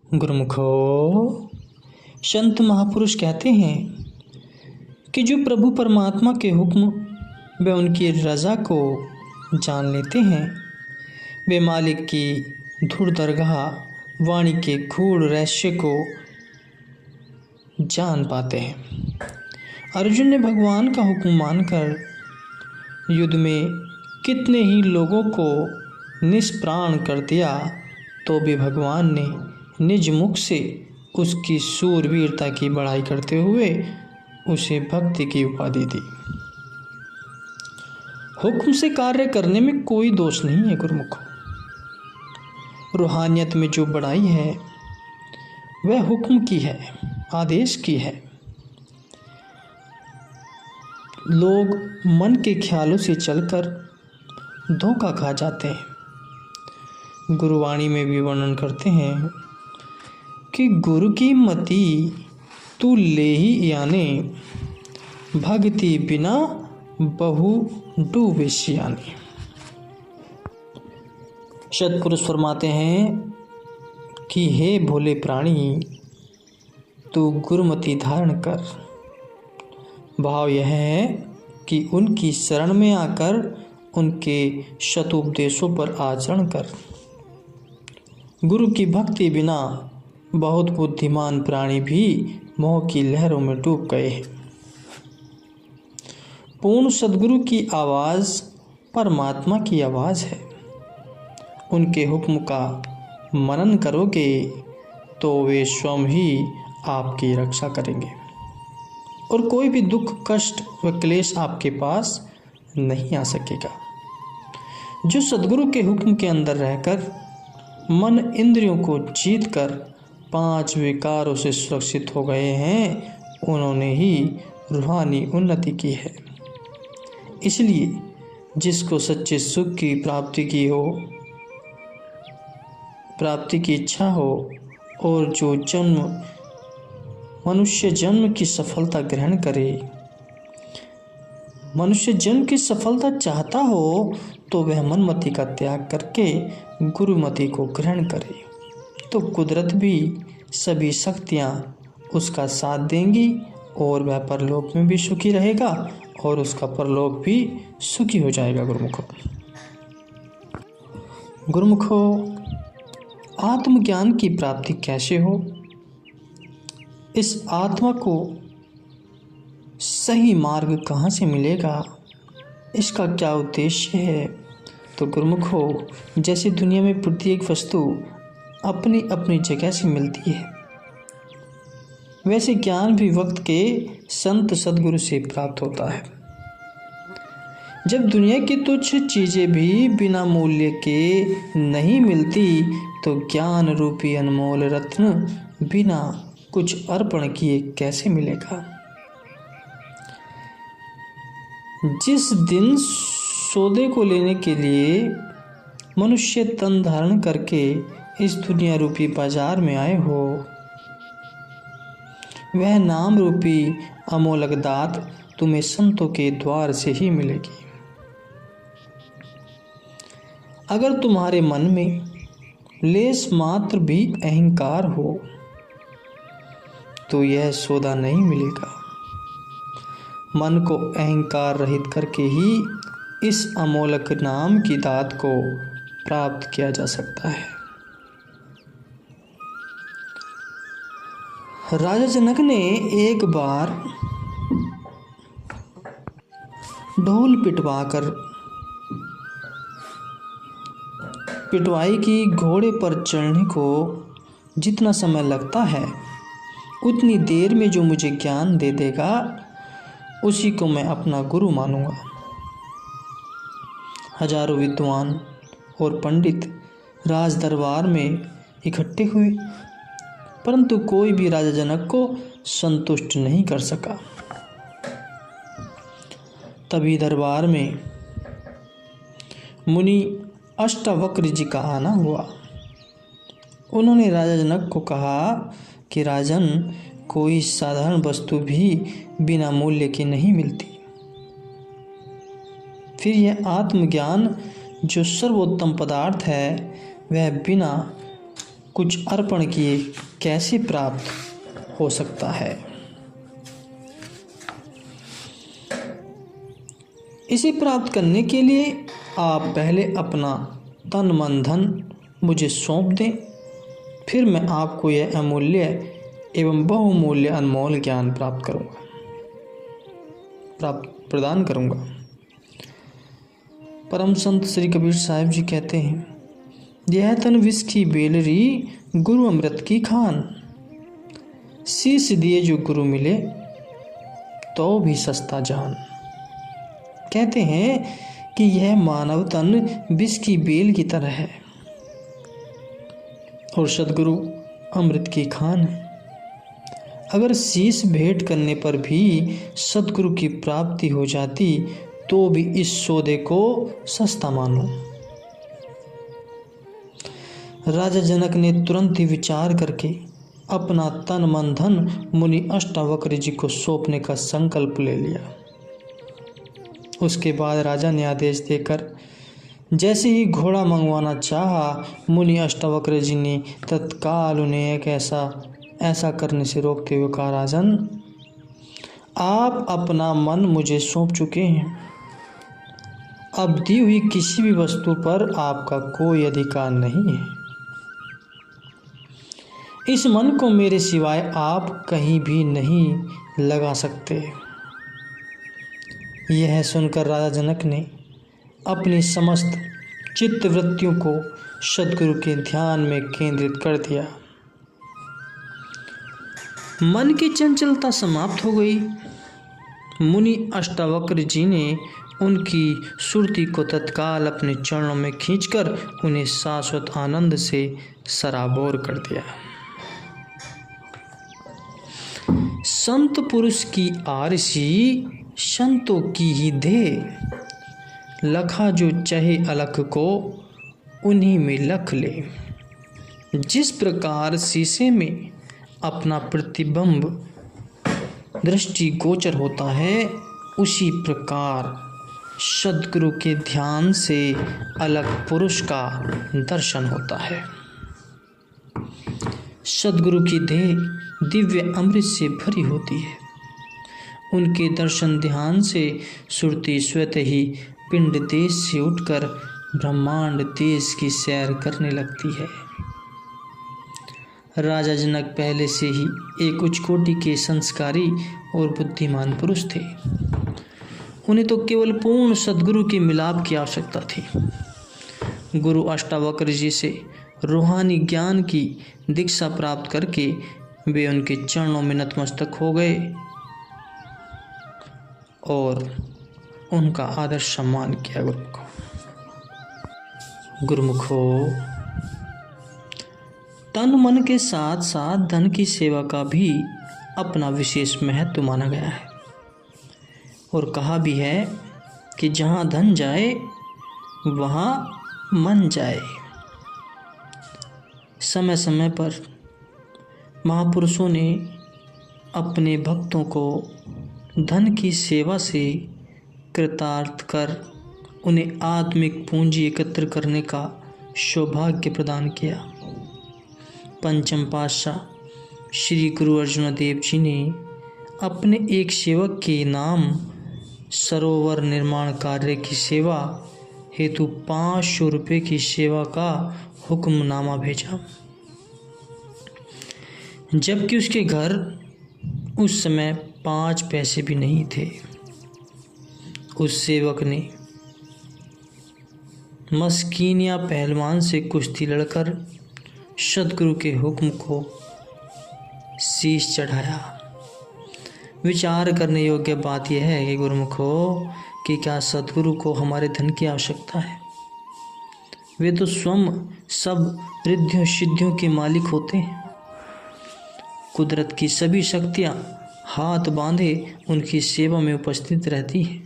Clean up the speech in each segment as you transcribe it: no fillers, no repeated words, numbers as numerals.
गुरुमुखो, संत महापुरुष कहते हैं कि जो प्रभु परमात्मा के हुक्म व उनकी रज़ा को जान लेते हैं वे मालिक की धुर दरगाह वाणी के गूढ़ रहस्य को जान पाते हैं। अर्जुन ने भगवान का हुक्म मानकर युद्ध में कितने ही लोगों को निष्प्राण कर दिया, तो भी भगवान ने निज मुख से उसकी सूरवीरता की बड़ाई करते हुए उसे भक्ति की उपाधि दी। हुक्म से कार्य करने में कोई दोष नहीं है गुरुमुख। रूहानियत में जो बड़ाई है वह हुक्म की है, आदेश की है। लोग मन के ख्यालों से चलकर धोखा खा जाते हैं। गुरुवाणी में भी वर्णन करते हैं कि गुरु की मति तू ले ही याने, भक्ति बिना बहु डूबे सियाने। सतपुरुष फरमाते हैं कि हे भोले प्राणी, तू गुरुमति धारण कर। भाव यह है कि उनकी शरण में आकर उनके शतुपदेशों पर आचरण कर। गुरु की भक्ति बिना बहुत बुद्धिमान प्राणी भी मोह की लहरों में डूब गए हैं। पूर्ण सद्गुरु की आवाज़ परमात्मा की आवाज़ है। उनके हुक्म का मनन करोगे तो वे स्वयं ही आपकी रक्षा करेंगे और कोई भी दुख, कष्ट व क्लेश आपके पास नहीं आ सकेगा। जो सद्गुरु के हुक्म के अंदर रहकर मन इंद्रियों को जीतकर 5 विकारों से सुरक्षित हो गए हैं, उन्होंने ही रूहानी उन्नति की है। इसलिए जिसको सच्चे सुख की प्राप्ति की इच्छा हो और जो मनुष्य जन्म की सफलता ग्रहण करे, मनुष्य जन्म की सफलता चाहता हो, तो वह मनमति का त्याग करके गुरुमति को ग्रहण करे, तो कुदरत भी सभी शक्तियाँ उसका साथ देंगी और वह परलोक में भी सुखी रहेगा और उसका परलोक भी सुखी हो जाएगा। गुरुमुखो, आत्मज्ञान की प्राप्ति कैसे हो, इस आत्मा को सही मार्ग कहाँ से मिलेगा, इसका क्या उद्देश्य है। तो गुरुमुखो, जैसे दुनिया में प्रत्येक वस्तु अपनी अपनी जगह से मिलती है, वैसे ज्ञान भी वक्त के संत सद्गुरु से प्राप्त होता है। जब दुनिया की तुच्छ चीज़ें भी बिना मूल्य के नहीं मिलती, तो ज्ञान रूपी अनमोल रत्न बिना कुछ अर्पण किए कैसे मिलेगा। जिस दिन सौदे को लेने के लिए मनुष्य तन धारण करके इस दुनिया रूपी बाजार में आए हो, वह नाम रूपी अमोलक दात तुम्हें संतों के द्वार से ही मिलेगी। अगर तुम्हारे मन में लेस मात्र भी अहंकार हो, तो यह सौदा नहीं मिलेगा। मन को अहंकार रहित करके ही इस अमोलक नाम की दात को प्राप्त किया जा सकता है। राजा जनक ने एक बार ढोल पिटवाई की घोड़े पर चढ़ने को जितना समय लगता है, उतनी देर में जो मुझे ज्ञान दे देगा, उसी को मैं अपना गुरु मानूंगा। हजारों विद्वान और पंडित राज दरबार में इकट्ठे हुए, परंतु कोई भी राजा जनक को संतुष्ट नहीं कर सका। तभी दरबार में मुनि अष्टावक्र जी का आना हुआ। उन्होंने राजा जनक को कहा कि राजन, कोई साधारण वस्तु भी बिना मूल्य की नहीं मिलती। फिर यह आत्मज्ञान जो सर्वोत्तम पदार्थ है, वह बिना कुछ अर्पण किए कैसे प्राप्त हो सकता है। इसे प्राप्त करने के लिए आप पहले अपना तन मन धन मुझे सौंप दें, फिर मैं आपको यह अमूल्य एवं बहुमूल्य अनमोल ज्ञान प्रदान करूँगा। परम संत श्री कबीर साहिब जी कहते हैं, यह तन विष की बेलरी गुरु अमृत की खान, शीश दिए जो गुरु मिले तो भी सस्ता जान। कहते हैं कि यह मानव तन विष की बेल की तरह है और सदगुरु अमृत की खान है। अगर शीश भेंट करने पर भी सदगुरु की प्राप्ति हो जाती तो भी इस सौदे को सस्ता मानो। राजा जनक ने तुरंत ही विचार करके अपना तन मन धन मुनि अष्टावक्र जी को सौंपने का संकल्प ले लिया। उसके बाद राजा ने आदेश देकर जैसे ही घोड़ा मंगवाना चाहा, मुनि अष्टावक्र जी ने तत्काल उन्हें एक ऐसा करने से रोकते हुए कहा, राजन, आप अपना मन मुझे सौंप चुके हैं, अब दी हुई किसी भी वस्तु पर आपका कोई अधिकार नहीं है। इस मन को मेरे सिवाय आप कहीं भी नहीं लगा सकते। यह सुनकर राजा जनक ने अपनी समस्त चित्त वृत्तियों को सद्गुरु के ध्यान में केंद्रित कर दिया। मन की चंचलता समाप्त हो गई। मुनि अष्टावक्र जी ने उनकी सुरती को तत्काल अपने चरणों में खींचकर उन्हें शाश्वत आनंद से सराबोर कर दिया। संत पुरुष की आरसी संतों की ही दे, लखा जो चाहे अलख को उन्हीं में लख ले। जिस प्रकार शीशे में अपना प्रतिबिंब दृष्टि गोचर होता है, उसी प्रकार सद्गुरु के ध्यान से अलग पुरुष का दर्शन होता है। सद्गुरु की देह दिव्य अमृत से भरी होती है। उनके दर्शन ध्यान से सुरती स्वतः ही पिंड देश से उठकर ब्रह्मांड देश की सैर करने लगती है। राजा जनक पहले से ही एक उच्च कोटि के संस्कारी और बुद्धिमान पुरुष थे। उन्हें तो केवल पूर्ण सद्गुरु के मिलाप की आवश्यकता थी। गुरु अष्टावक्र जी से रूहानी ज्ञान की दीक्षा प्राप्त करके वे उनके चरणों में नतमस्तक हो गए और उनका आदर सम्मान किया। गुरुमुखो, तन मन के साथ साथ धन की सेवा का भी अपना विशेष महत्व माना गया है और कहा भी है कि जहाँ धन जाए वहाँ मन जाए। समय समय पर महापुरुषों ने अपने भक्तों को धन की सेवा से कृतार्थ कर उन्हें आत्मिक पूंजी एकत्र करने का सौभाग्य प्रदान किया। पंचम पातशाह श्री गुरु अर्जुन देव जी ने अपने एक सेवक के नाम सरोवर निर्माण कार्य की सेवा हेतु 500 रुपये की सेवा का हुक्मनामा भेजा, जबकि उसके घर उस समय 5 पैसे भी नहीं थे। उस सेवक ने मस्कीनिया पहलवान से कुश्ती लड़कर सद्गुरु के हुक्म को शीश चढ़ाया। विचार करने योग्य बात यह है कि गुरुमुखो कि क्या सद्गुरु को हमारे धन की आवश्यकता है? वे तो स्वयं सब रिद्धियों सिद्धियों के मालिक होते हैं। कुदरत की सभी शक्तियाँ हाथ बांधे उनकी सेवा में उपस्थित रहती हैं।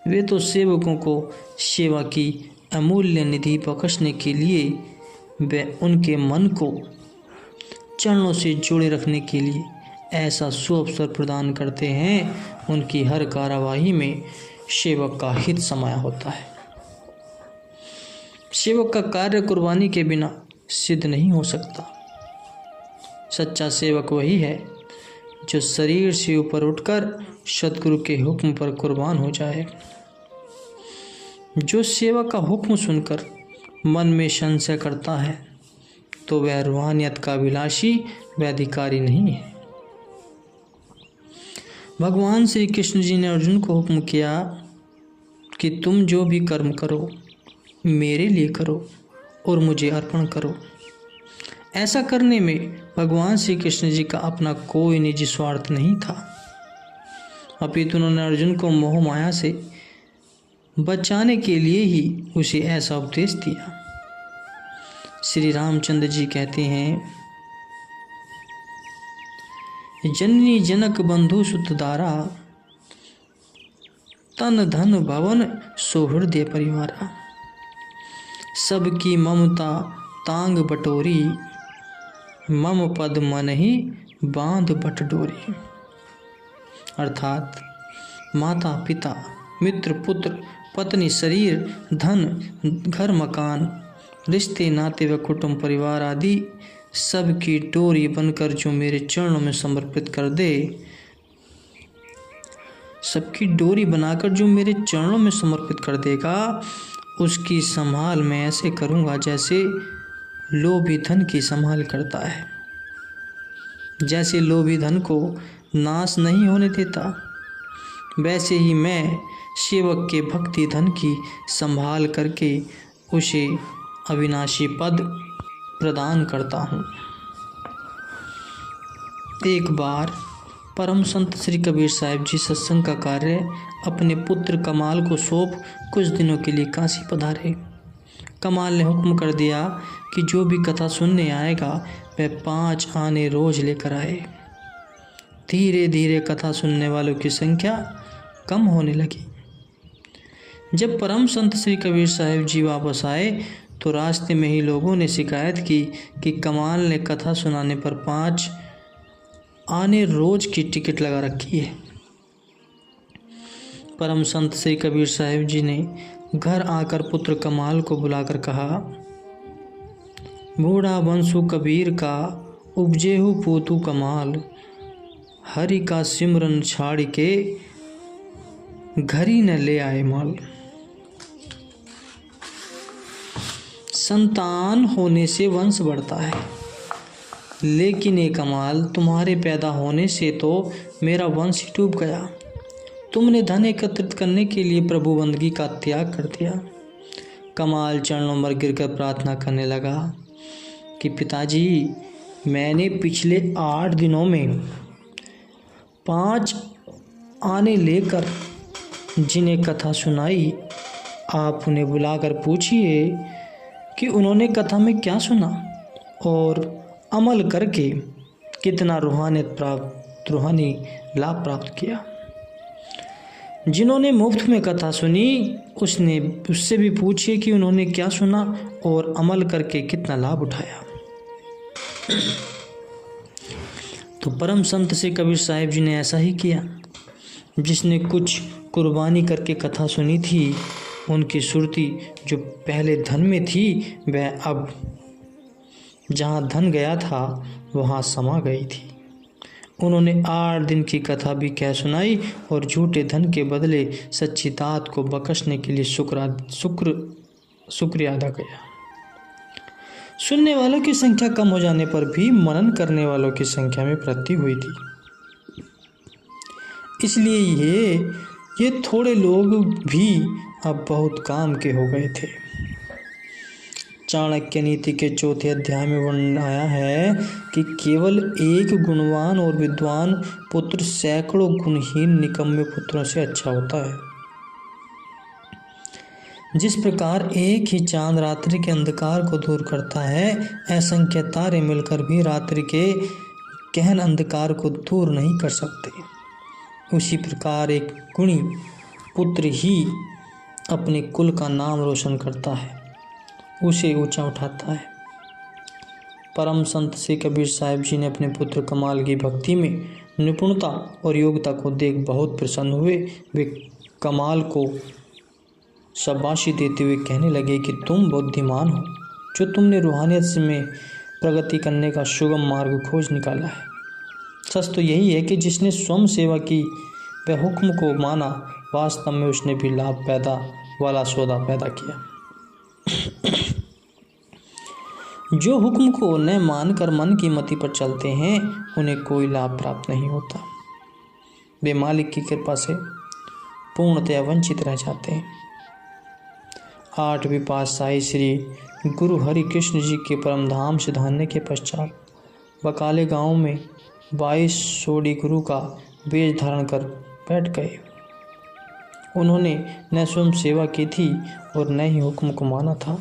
वे तो सेवकों को सेवा की अमूल्य निधि बख्शने के लिए वे उनके मन को चरणों से जोड़े रखने के लिए ऐसा सुअवसर प्रदान करते हैं। उनकी हर कार्यवाही में सेवक का हित समाया होता है। सेवक का कार्य कुर्बानी के बिना सिद्ध नहीं हो सकता। सच्चा सेवक वही है जो शरीर से ऊपर उठकर सद्गुरु के हुक्म पर कुर्बान हो जाए। जो सेवक का हुक्म सुनकर मन में संशय करता है तो वह रूहानियत का अभिलाषी व अधिकारी नहीं है। भगवान श्री कृष्ण जी ने अर्जुन को हुक्म किया कि तुम जो भी कर्म करो मेरे लिए करो और मुझे अर्पण करो। ऐसा करने में भगवान श्री कृष्ण जी का अपना कोई निजी स्वार्थ नहीं था, अपितु उन्होंने अर्जुन को मोह माया से बचाने के लिए ही उसे ऐसा उपदेश दिया। श्री रामचंद्र जी कहते हैं, जननी जनक बंधु सुतदारा, तन धन भवन सुहृदय परिवारा। सबकी ममता तांग बटोरी, मम पद मन ही बांध बट डोरी। अर्थात माता पिता मित्र पुत्र पत्नी शरीर धन घर मकान रिश्ते नाते व कुटुंब परिवार आदि सबकी डोरी बनकर जो मेरे चरणों में समर्पित कर दे, सबकी डोरी बनाकर जो मेरे चरणों में समर्पित कर देगा, उसकी संभाल मैं ऐसे करूँगा जैसे लोभी धन की संभाल करता है। जैसे लोभी धन को नाश नहीं होने देता, वैसे ही मैं सेवक के भक्ति धन की संभाल करके उसे अविनाशी पद प्रदान करता हूँ। एक बार परम संत श्री कबीर साहिब जी सत्संग का कार्य अपने पुत्र कमाल को सौंप कुछ दिनों के लिए काशी पधारे। कमाल ने हुक्म कर दिया कि जो भी कथा सुनने आएगा वह 5 आने रोज लेकर आए। धीरे धीरे कथा सुनने वालों की संख्या कम होने लगी। जब परम संत श्री कबीर साहिब जी वापस आए तो रास्ते में ही लोगों ने शिकायत की कि कमाल ने कथा सुनाने पर 5 आने रोज की टिकट लगा रखी है। परम संत श्री कबीर साहिब जी ने घर आकर पुत्र कमाल को बुलाकर कहा, बूढ़ा बंसु कबीर का उपजेहु पोतु कमाल, हरि का सिमरन छाड़ के घरी न ले आए माल। संतान होने से वंश बढ़ता है, लेकिन ये कमाल तुम्हारे पैदा होने से तो मेरा वंश ही डूब गया। तुमने धन एकत्रित करने के लिए प्रभु बंदगी का त्याग कर दिया। कमाल चरणों पर गिरकर प्रार्थना करने लगा कि पिताजी, मैंने पिछले 8 दिनों में 5 आने लेकर जिन्हें कथा सुनाई, आप उन्हें बुलाकर पूछिए कि उन्होंने कथा में क्या सुना और अमल करके कितना रूहानी लाभ प्राप्त किया। जिन्होंने मुफ्त में कथा सुनी उससे भी पूछिए कि उन्होंने क्या सुना और अमल करके कितना लाभ उठाया। तो परम संत से कबीर साहिब जी ने ऐसा ही किया। जिसने कुछ कुर्बानी करके कथा सुनी थी, उनकी सुरती जो पहले धन में थी वह अब जहाँ धन गया था वहाँ समा गई थी। उन्होंने 8 दिन की कथा भी कह सुनाई और झूठे धन के बदले सच्ची दात को बख्शने के लिए शुक्रिया अदा किया। सुनने वालों की संख्या कम हो जाने पर भी मनन करने वालों की संख्या में वृद्धि हुई थी। इसलिए ये थोड़े लोग भी अब बहुत काम के हो गए थे। चाणक्य नीति के 4थे अध्याय में वर्णन आया है कि केवल एक गुणवान और विद्वान पुत्र सैकड़ों गुणहीन निकम्मे पुत्रों से अच्छा होता है। जिस प्रकार एक ही चांद रात्रि के अंधकार को दूर करता है, असंख्य तारे मिलकर भी रात्रि के गहन अंधकार को दूर नहीं कर सकते। उसी प्रकार एक गुणी पुत्र ही अपने कुल का नाम रोशन करता है, उसे ऊंचा उठाता है। परम संत श्री कबीर साहिब जी ने अपने पुत्र कमाल की भक्ति में निपुणता और योग्यता को देख बहुत प्रसन्न हुए। वे कमाल को शाबाशी देते हुए कहने लगे कि तुम बुद्धिमान हो, जो तुमने रूहानियत में प्रगति करने का सुगम मार्ग खोज निकाला है। सच तो यही है कि जिसने स्वयं सेवा की वह हुक्म को माना, वास्तव में उसने भी लाभ पैदा वाला सौदा पैदा किया। जो हुक्म को न मानकर मन की मति पर चलते हैं, उन्हें कोई लाभ प्राप्त नहीं होता। वे मालिक की कृपा से पूर्णतया वंचित रह जाते हैं। 8वीं पातशाही श्री गुरु हरि कृष्ण जी के परम धाम से धान्य के पश्चात बकाले गांव में 22 सोडी गुरु का वेश धारण कर बैठ गए। उन्होंने न स्वयं सेवा की थी और न ही हुक्म को माना था।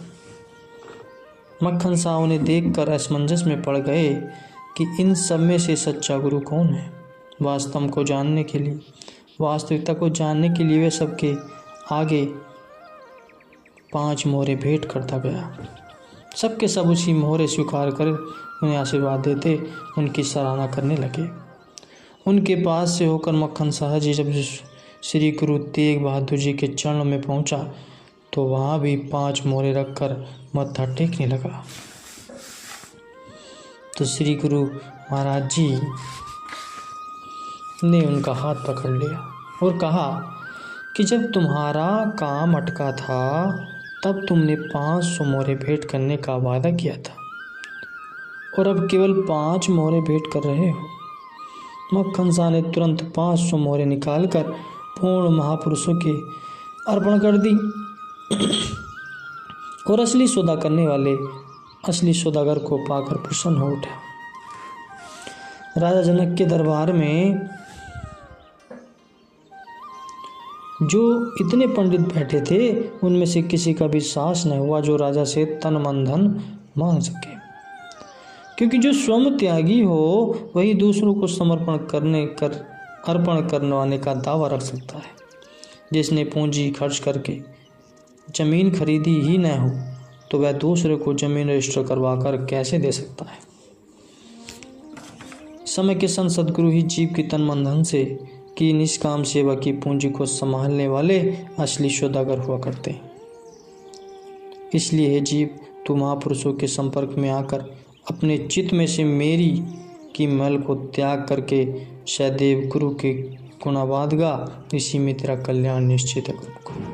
मक्खन शाह उन्हें देखकर असमंजस में पड़ गए कि इन सब में से सच्चा गुरु कौन है। वास्तविकता को जानने के लिए वे सबके आगे 5 मोहरे भेंट करता गया। सबके सब उसी मोहरे स्वीकार कर उन्हें आशीर्वाद देते उनकी सराहना करने लगे। उनके पास से होकर मक्खन शाह जी जब श्री गुरु तेग बहादुर जी के चरणों में पहुंचा तो वहाँ भी 5 मोहरे रखकर मत्था टेकने लगा। तो श्री गुरु महाराज जी ने उनका हाथ पकड़ लिया और कहा कि जब तुम्हारा काम अटका था तब तुमने 500 मोहरे भेंट करने का वादा किया था और अब केवल 5 मोहरे भेंट कर रहे हो। मक्खन शाह ने तुरंत 500 मोहरे निकालकर पूर्ण महापुरुषों के अर्पण कर दी और असली सौदा करने वाले असली सौदागर को पाकर प्रसन्न हो उठा। राजा जनक के दरबार में जो इतने पंडित बैठे थे उनमें से किसी का भी साहस न हुआ जो राजा से तन मन धन मांग सके, क्योंकि जो स्वयं त्यागी हो वही दूसरों को अर्पण करने का दावा रख सकता है। जिसने पूंजी खर्च करके जमीन खरीदी ही न हो तो वह दूसरे को जमीन रजिस्टर करवाकर कैसे दे सकता है। समय के संत सदगुरु ही जीव की तन मन धन से की निष्काम सेवा की पूंजी को संभालने वाले असली सौदागर हुआ करते हैं। इसलिए हे जीव, तू महापुरुषों के संपर्क में आकर अपने चित्त में से मेरी की मैल को त्याग करके सदैव गुरु के गुणावाद गा, इसी में तेरा कल्याण निश्चित है।